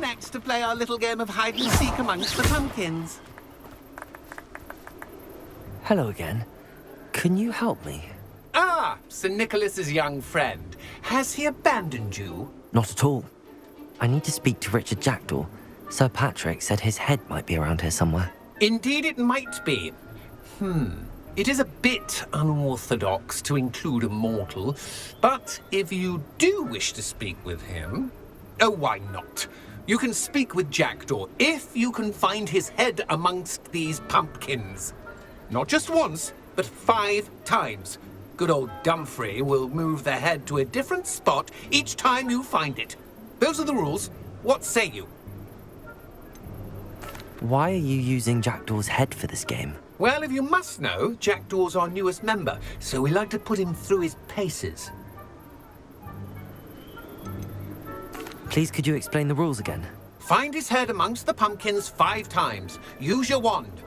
next to play our little game of hide and seek amongst the pumpkins. Hello again. Can you help me? Ah, Sir Nicholas's young friend. Has he abandoned you? Not at all. I need to speak to Richard Jackdaw. Sir Patrick said his head might be around here somewhere. Indeed it might be. It is a bit unorthodox to include a mortal, but if you do wish to speak with him... Oh, why not? You can speak with Jackdaw if you can find his head amongst these pumpkins. Not just once, but 5 times. Good old Dumfrey will move the head to a different spot each time you find it. Those are the rules. What say you? Why are you using Jackdaw's head for this game? Well, if you must know, Jackdaw's our newest member, so we like to put him through his paces. Please, could you explain the rules again? Find his head amongst the pumpkins 5 times. Use your wand.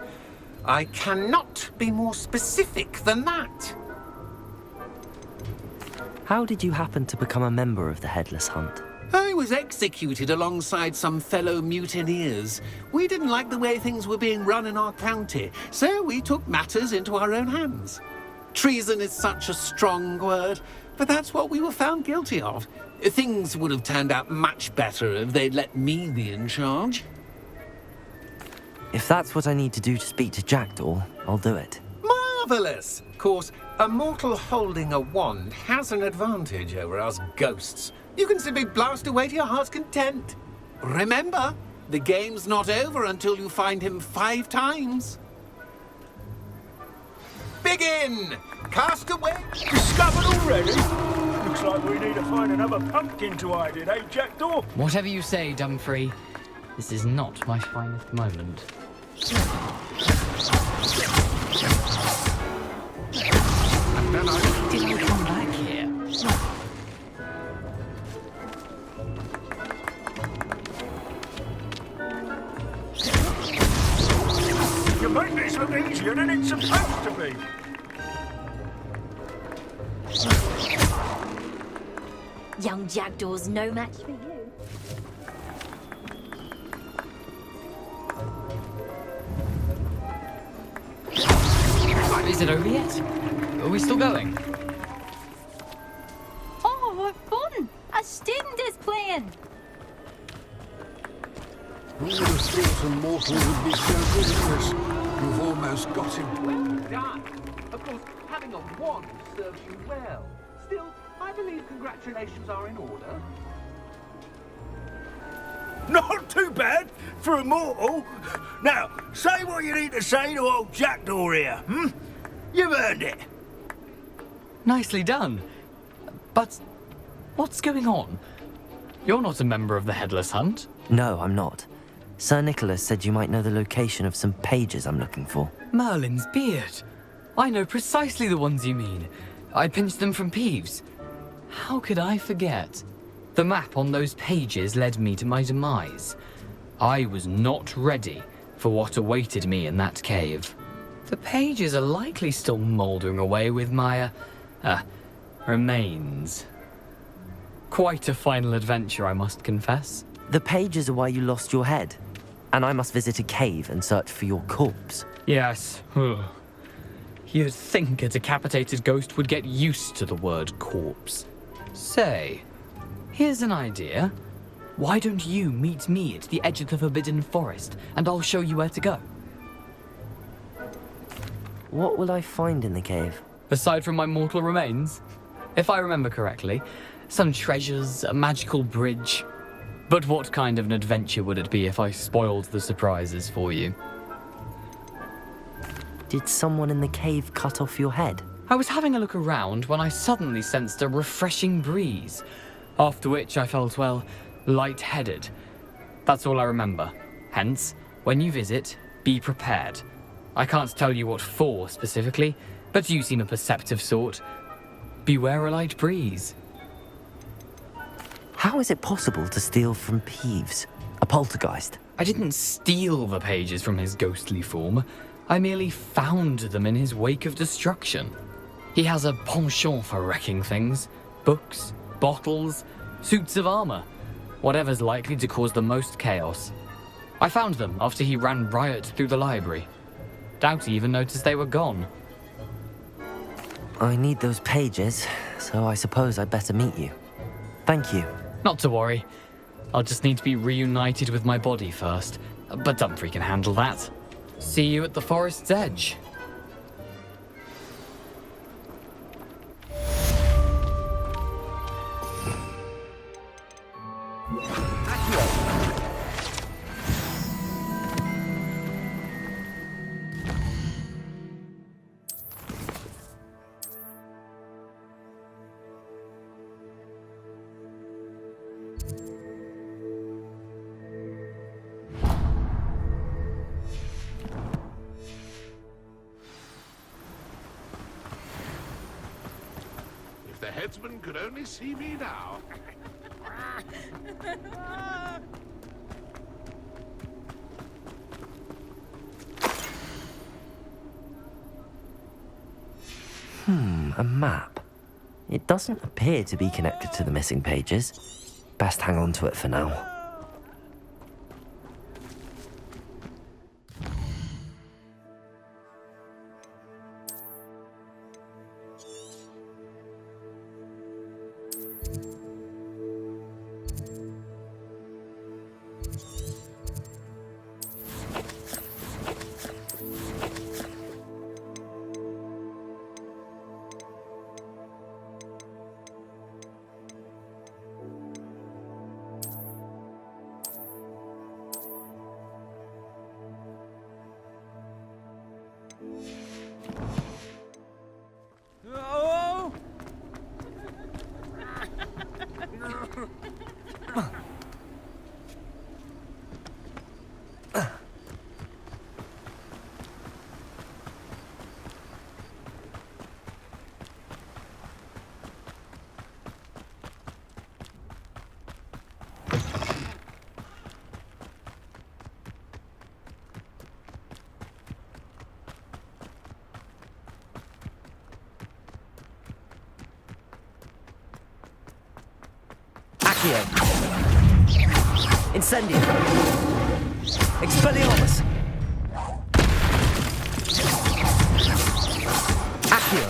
I cannot be more specific than that. How did you happen to become a member of the Headless Hunt? I was executed alongside some fellow mutineers. We didn't like the way things were being run in our county, so we took matters into our own hands. Treason is such a strong word, but that's what we were found guilty of. Things would have turned out much better if they'd let me be in charge. If that's what I need to do to speak to Jackdaw, I'll do it. Marvellous! Of course, a mortal holding a wand has an advantage over us ghosts. You can simply blast away to your heart's content. Remember, the game's not over until you find him 5 times. Begin! Cast away! Discovered already? Looks like we need to find another pumpkin to hide in, eh, Jackdaw? Whatever you say, Dumfrey. This is not my finest moment. And then did I come back here? You make this look easier than it's supposed to be. Young Jackdaw's no match for you. Is it over yet? Are we still going? Oh, what fun! A student is playing. Who would have thought a mortal would be so good at this? You've almost got him. Well done! Of course, having a wand serves you well. Still, I believe congratulations are in order. Not too bad for a mortal. Now, say what you need to say to old Jackdaw here, You've earned it. Nicely done. But what's going on? You're not a member of the Headless Hunt. No, I'm not. Sir Nicholas said you might know the location of some pages I'm looking for. Merlin's beard. I know precisely the ones you mean. I pinched them from Peeves. How could I forget? The map on those pages led me to my demise. I was not ready for what awaited me in that cave. The pages are likely still mouldering away with my, remains. Quite a final adventure, I must confess. The pages are why you lost your head, and I must visit a cave and search for your corpse. Yes. You'd think a decapitated ghost would get used to the word corpse. Say, here's an idea. Why don't you meet me at the edge of the Forbidden Forest, and I'll show you where to go? What will I find in the cave? Aside from my mortal remains, if I remember correctly, some treasures, a magical bridge. But what kind of an adventure would it be if I spoiled the surprises for you? Did someone in the cave cut off your head? I was having a look around when I suddenly sensed a refreshing breeze, after which I felt, well, lightheaded. That's all I remember. Hence, when you visit, be prepared. I can't tell you what for specifically, but you seem a perceptive sort. Beware a light breeze. How is it possible to steal from Peeves, a poltergeist? I didn't steal the pages from his ghostly form. I merely found them in his wake of destruction. He has a penchant for wrecking things. Books, bottles, suits of armor. Whatever's likely to cause the most chaos. I found them after he ran riot through the library. Doubt he even noticed they were gone. I need those pages, so I suppose I'd better meet you. Thank you. Not to worry. I'll just need to be reunited with my body first. But Dumfries can handle that. See you at the forest's edge. If the headsman could only see me now. A map. It doesn't appear to be connected to the missing pages. Best hang on to it for now. Accio. Incendio. Expelliarmus. Accio.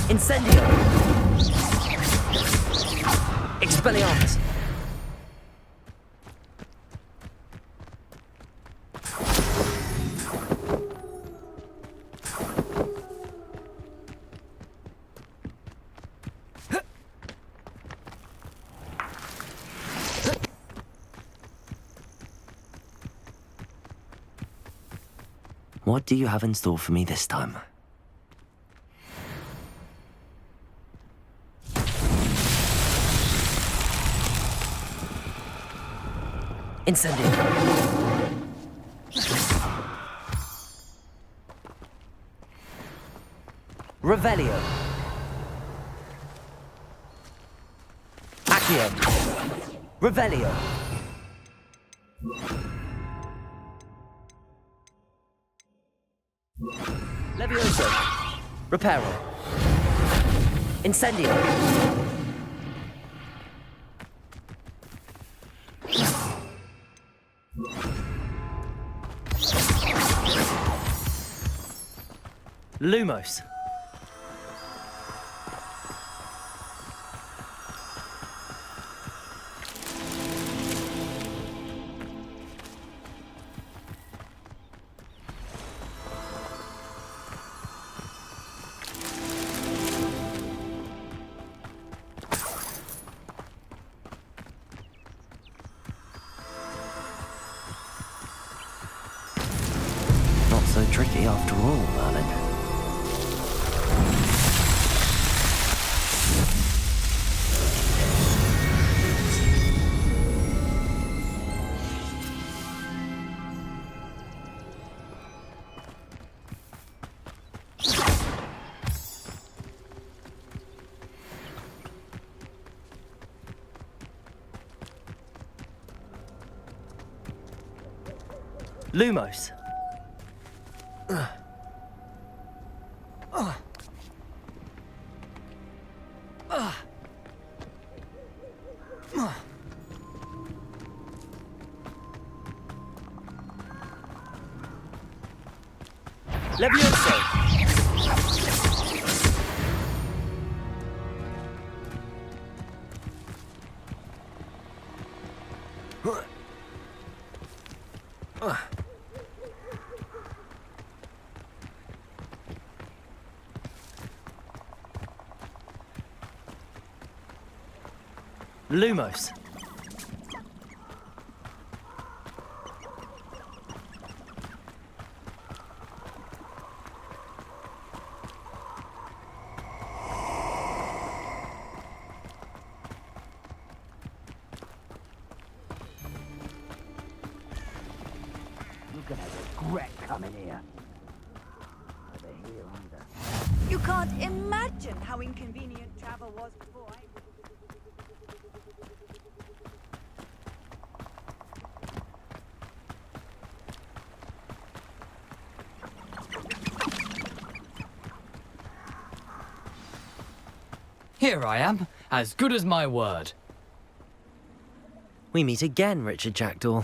Incendio. Expelliarmus. What do you have in store for me this time? Incendio. Revelio. Accio. Revelio. Levioso. Reparo. Incendio. Lumos. Not so tricky after all, Merlin. Lumos. Levioso! Lumos. You can't imagine how inconvenient travel was before I... Here I am, as good as my word. We meet again, Richard Jackdaw.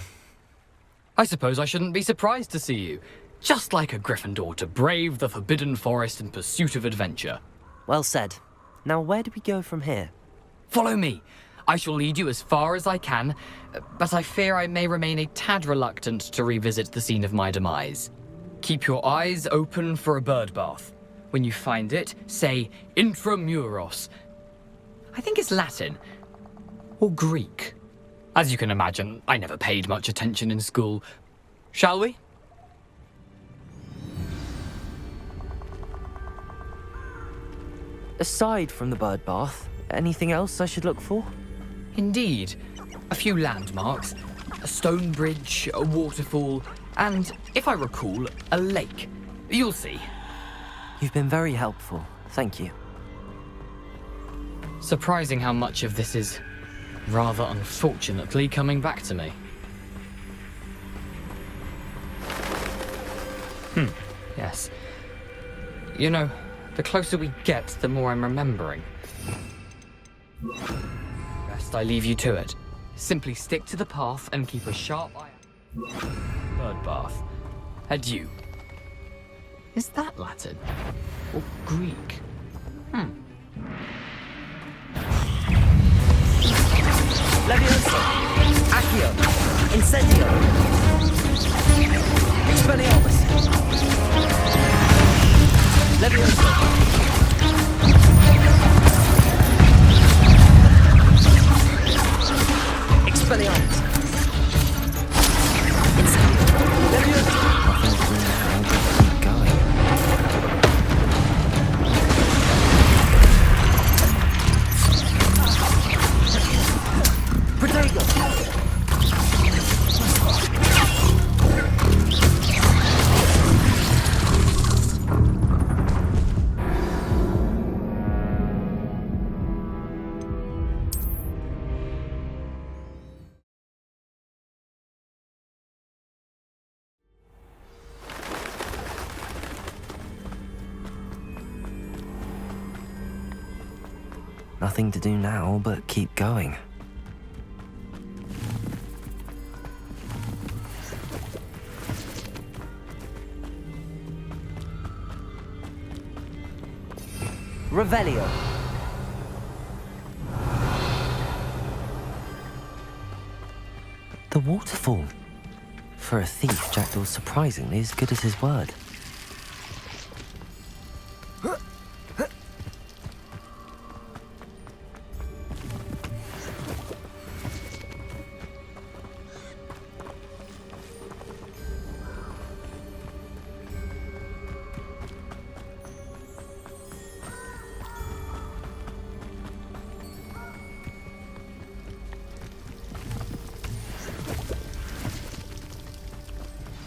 I suppose I shouldn't be surprised to see you. Just like a Gryffindor to brave the Forbidden Forest in pursuit of adventure. Well said. Now where do we go from here? Follow me. I shall lead you as far as I can, but I fear I may remain a tad reluctant to revisit the scene of my demise. Keep your eyes open for a bird bath. When you find it, say Intramuros. I think it's Latin. Or Greek. As you can imagine, I never paid much attention in school. Shall we? Aside from the bird bath, anything else I should look for? Indeed. A few landmarks, a stone bridge, a waterfall, and, if I recall, a lake. You'll see. You've been very helpful. Thank you. Surprising how much of this is, rather unfortunately, coming back to me. Yes. You know, the closer we get, the more I'm remembering. Best I leave you to it. Simply stick to the path and keep a sharp eye out. Bird bath. Adieu. Is that Latin? Or Greek? Levioso! Accio! Incendio! Expelliarmus! Levioso! Expelliarmus! Incendio! Levioso! Keep going. Protego! Nothing to do now but keep going. Revelio. The waterfall. For a thief, Jackdaw's surprisingly as good as his word.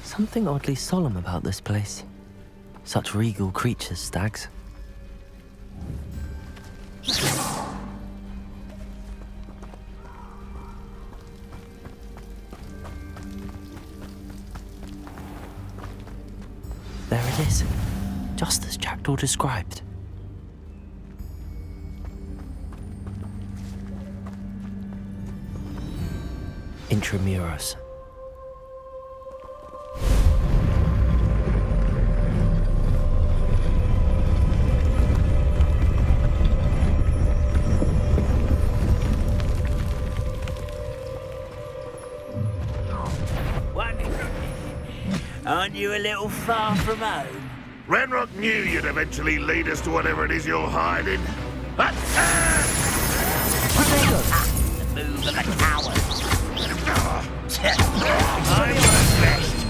Something oddly solemn about this place. Such regal creatures, stags. There it is, just as Jackdaw described. Intramuros. find you a little far from home? Ranrock knew you'd eventually lead us to whatever it is you're hiding. The move of a coward. I'm the best.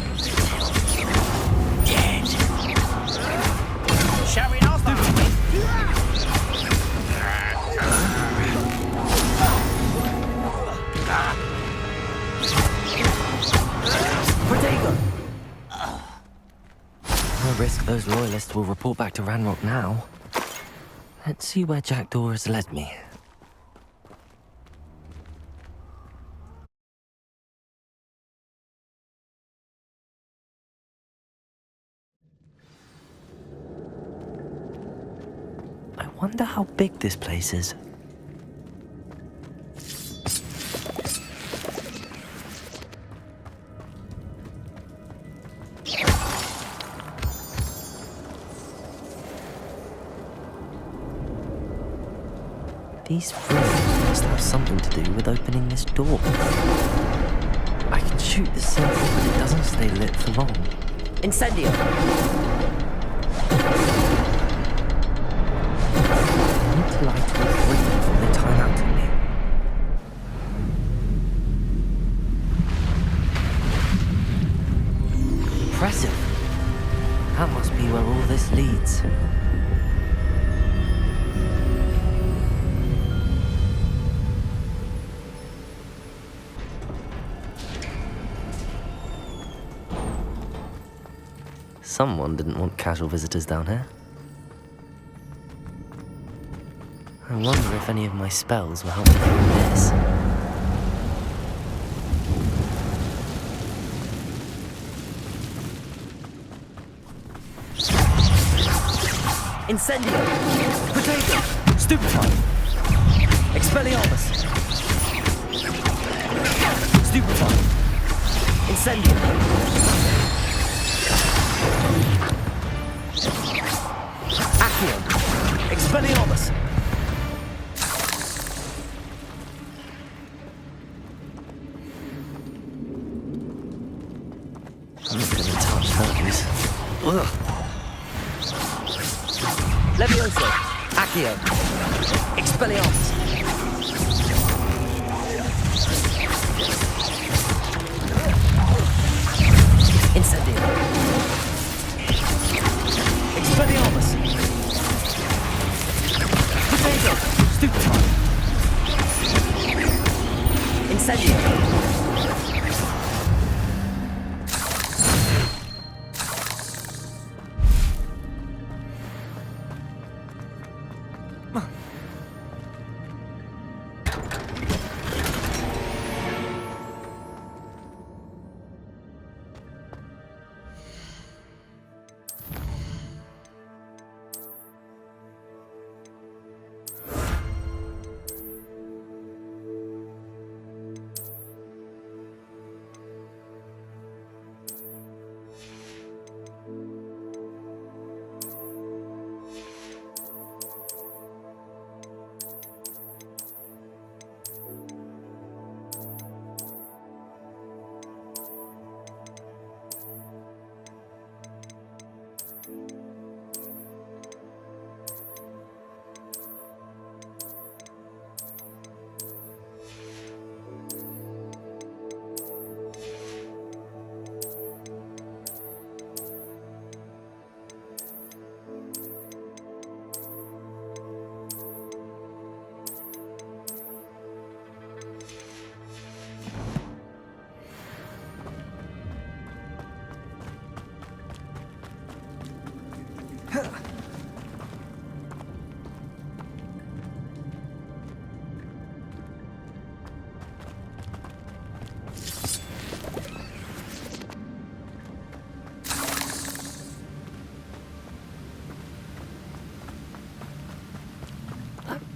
Dead. Showing off, are we? Protego! No risk those loyalists will report back to Ranrock now. Let's see where Jackdaw has led me. I wonder how big this place is. These frames must have something to do with opening this door. I can shoot the circle, but it doesn't stay lit for long. Incendio! I need to light all three before they time out on me. Impressive. That must be where all this leads. Someone didn't want casual visitors down here. I wonder if any of my spells will help me through this. Incendio! Potato! Stupefy! Expelliarmus! Stupefy! Incendio! Accio! Expelliarmus! I'm not gonna touch those. Ugh. Levioso! Accio! Expelliarmus! Incendio! Expelliarmus! Potato! Stupefy! Incendio!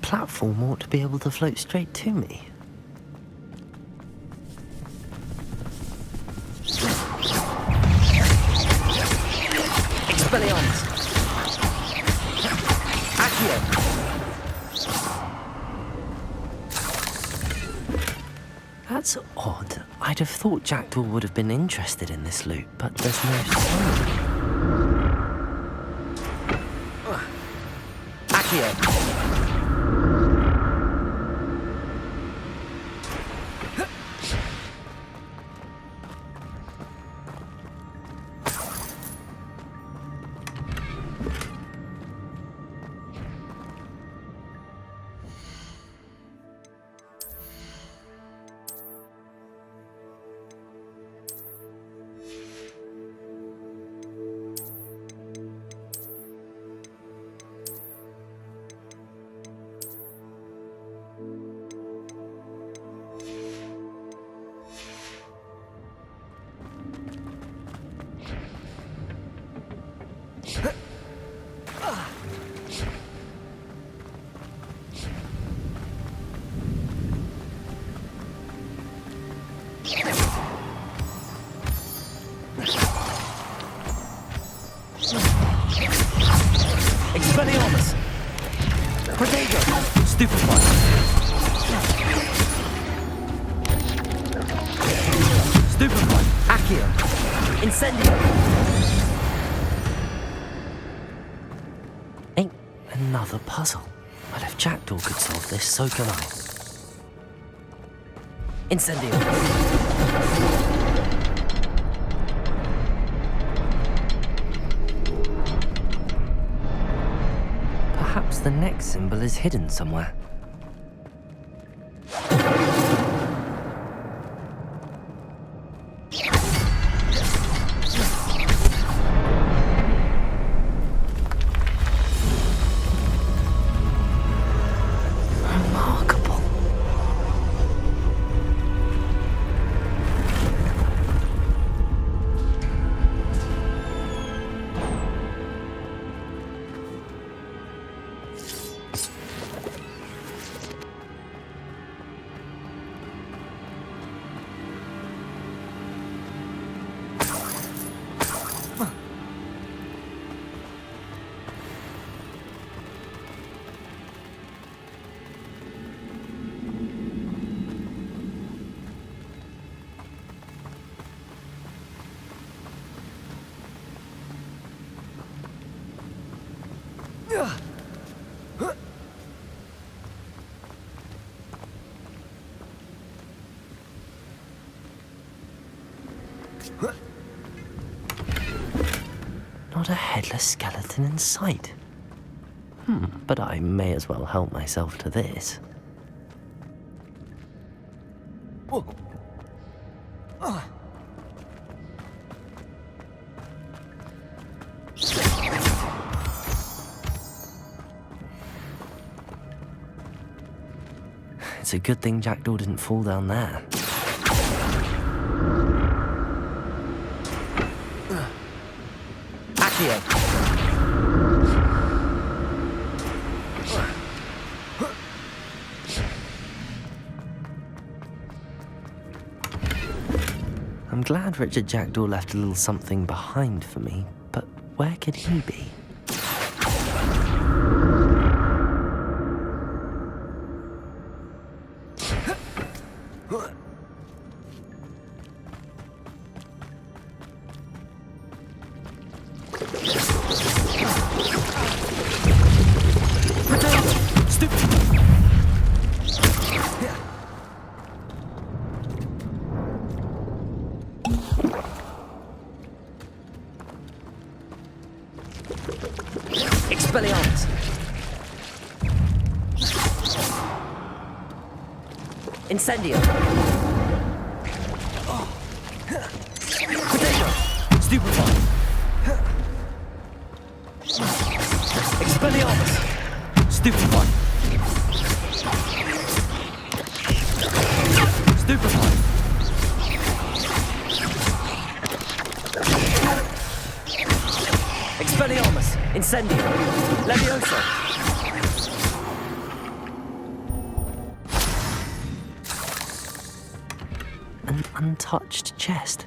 Platform ought to be able to float straight to me. Expelliarmus! Accio! That's odd. I'd have thought Jackdaw would have been interested in this loot, but there's no sign. Accio! Expelliarmus! Protego! Stupefy! Stupefy! Accio! Incendio! Ain't another puzzle. Well, if Jackdaw could solve this, so can I. Incendio! Perhaps the next symbol is hidden somewhere. Remarkable. Not a headless skeleton in sight. But I may as well help myself to this. It's a good thing Jackdaw didn't fall down there. Accio! I'm glad Richard Jackdaw left a little something behind for me, but where could he be? Expelliarmus! Incendio! Protego! Stupefy! Expelliarmus! Stupefy! Stupefy! Expelliarmus! Incendio! Levioso! An untouched chest.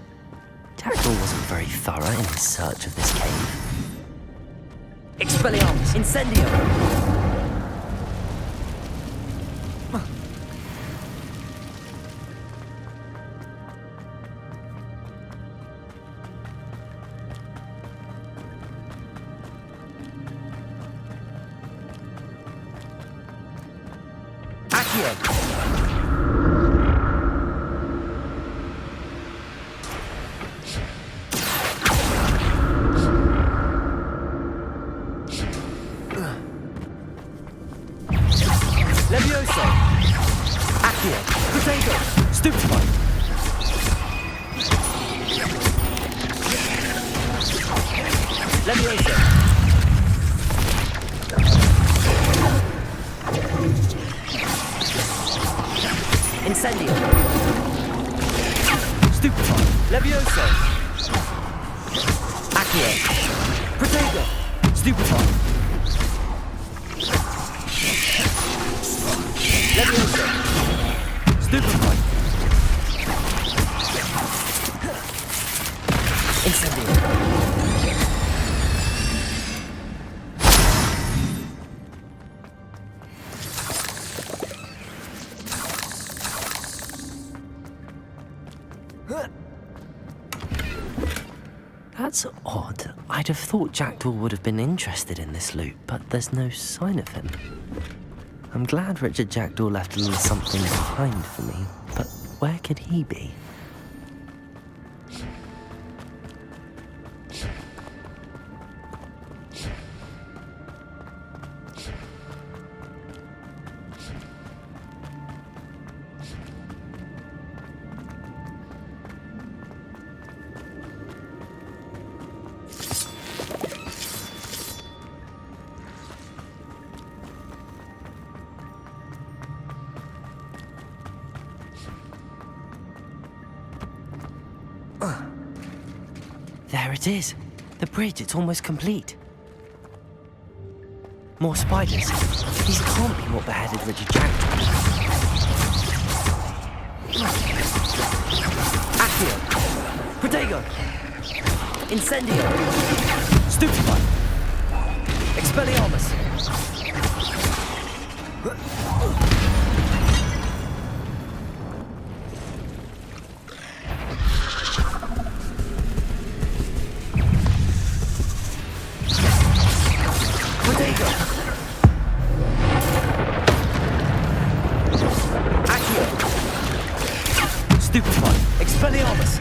Jackdaw wasn't very thorough in his search of this cave. Expelliarmus! Incendio! Accio. Levioso. Accio. Potato. Stupefy. Levioso. Incendio. Stupefy. Levioso. Accio. Protego. Stupefy. Levioso. Stupefy. Incendio. That's odd. I'd have thought Jackdaw would have been interested in this loot, but there's no sign of him. I'm glad Richard Jackdaw left a little something behind for me, but where could he be? There it is. The bridge, it's almost complete. More spiders. These can't be what beheaded Richard Jackdaw. Accio. Protego. Incendio. Stupefy. Expelliarmus. Accio. Stupefy. Expelliarmus.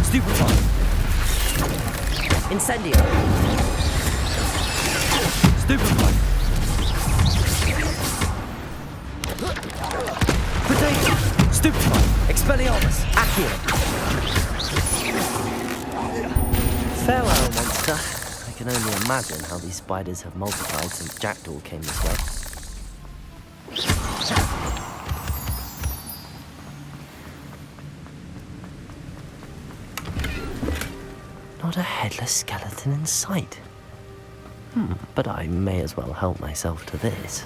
Stupefy. Incendio. Stupefy. Potato. Stupefy. Expelliarmus. Accio. Farewell, monster. I can only imagine how these spiders have multiplied since Jackdaw came this way. Not a headless skeleton in sight. But I may as well help myself to this.